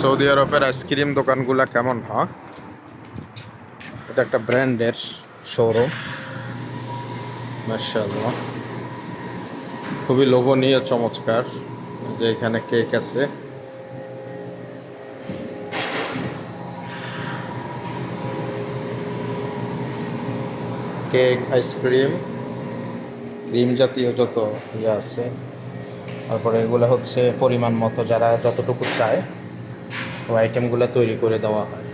Saudi আরবের ice cream দোকানগুলা কেমন হয়? এটা একটা ব্র্যান্ডের শোরুম। মাশাআল্লাহ, খুবই লোভনীয়, চমৎকার। যে এখানে কেক আছে, কেক, আইসক্রিম, ক্রিম জাতীয় যত ইয়ে আছে। তারপরে এগুলো হচ্ছে পরিমাণ মতো যারা যতটুকু চায় ওই আইটেমগুলো তৈরি করে দেওয়া হয়।